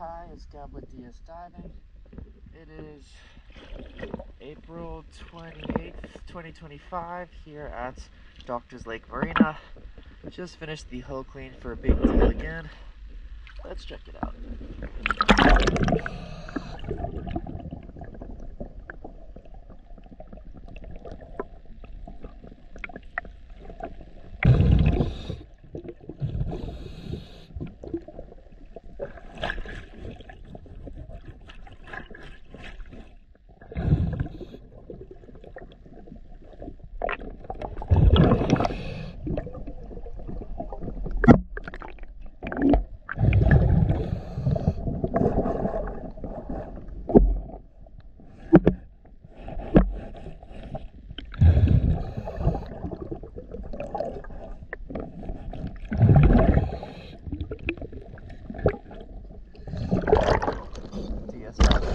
Hi, it's Gablet DS Diving. It is April 28th, 2025 here at Doctors Lake Marina. Just finished the hull clean for a big deal again. Let's check it out. DS